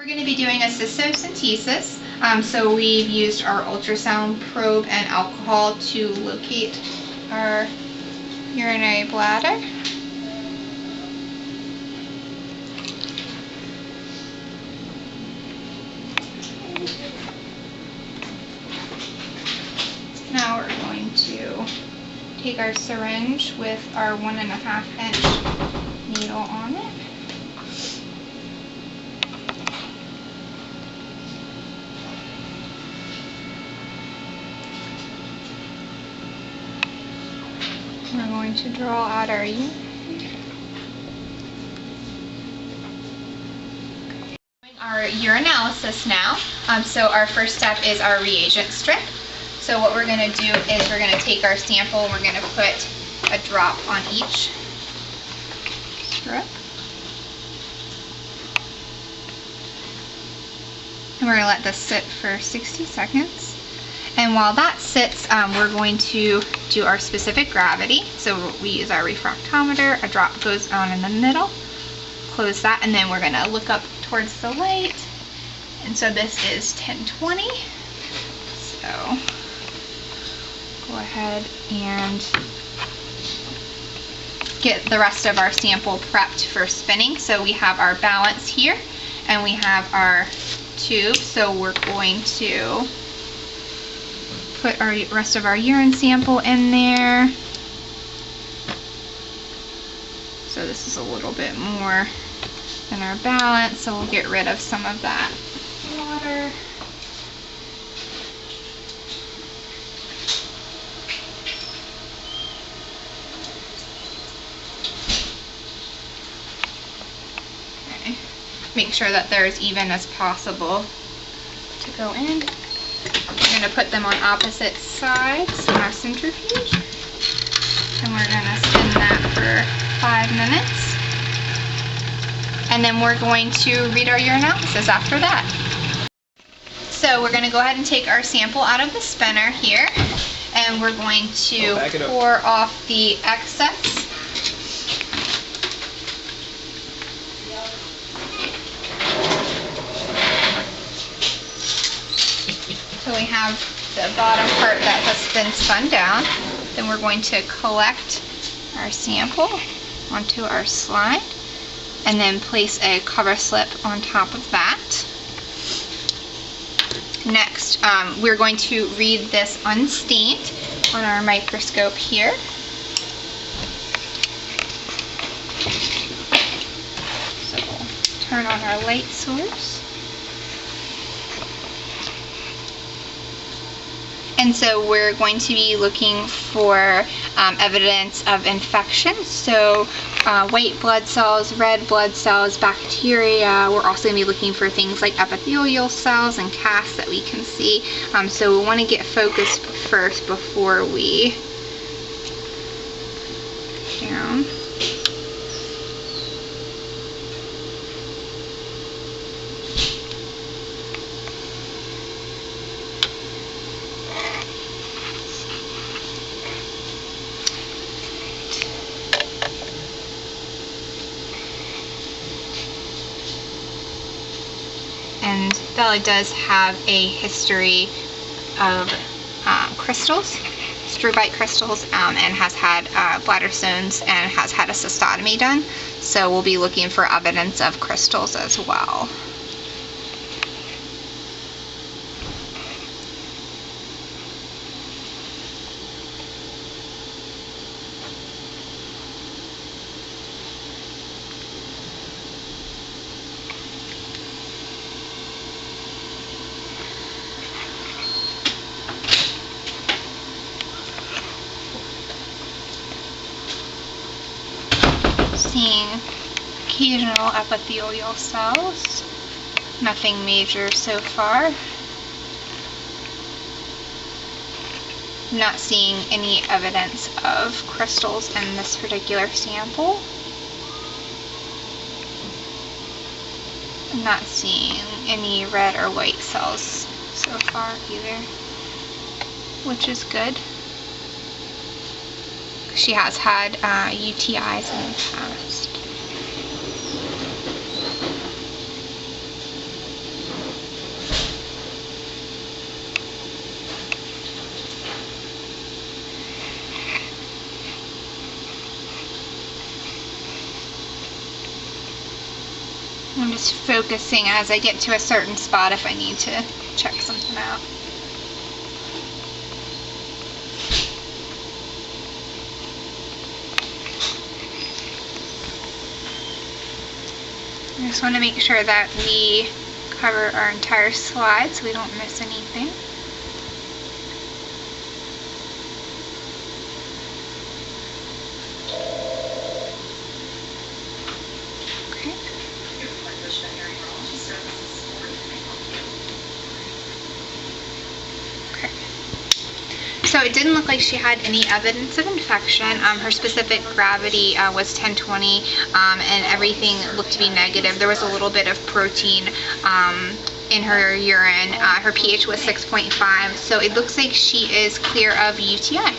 We're going to be doing a cystocentesis. So we've used our ultrasound probe and alcohol to locate our urinary bladder. Now we're going to take our syringe with our 1.5-inch needle on it. We're going to draw out our urine. Our urinalysis now. So our first step is our reagent strip. So what we're going to do is we're going to take our sample and we're going to put a drop on each strip. And we're going to let this sit for 60 seconds. And while that sits, we're going to do our specific gravity. So we use our refractometer, a drop goes on in the middle, close that, and then we're going to look up towards the light. And so this is 1020. So go ahead and get the rest of our sample prepped for spinning. So we have our balance here, and we have our tube. So we're going to put our rest of our urine sample in there. So this is a little bit more than our balance, so we'll get rid of some of that water. Okay. Make sure that they're as even as possible to go in. We're going to put them on opposite sides in our centrifuge, and we're going to spin that for 5 minutes, and then we're going to read our urinalysis after that. So we're going to go ahead and take our sample out of the spinner here, and we're going to pour off the excess. So we have the bottom part that has been spun down. Then we're going to collect our sample onto our slide and then place a cover slip on top of that. Next, we're going to read this unstained on our microscope here. So we'll turn on our light source. And so we're going to be looking for evidence of infection. So white blood cells, red blood cells, bacteria. We're also going to be looking for things like epithelial cells and casts that we can see. So we want to get focused first before we down. And Bella does have a history of crystals, strobite crystals, and has had bladder stones and has had a cystotomy done. So we'll be looking for evidence of crystals as well. Seeing occasional epithelial cells, nothing major so far. Not seeing any evidence of crystals in this particular sample. I'm not seeing any red or white cells so far either, which is good. She has had UTIs in the past. I'm just focusing as I get to a certain spot if I need to check something out. I just want to make sure that we cover our entire slide so we don't miss anything. So it didn't look like she had any evidence of infection. Her specific gravity was 1020, and everything looked to be negative. There was a little bit of protein in her urine. Her pH was 6.5, so it looks like she is clear of UTI.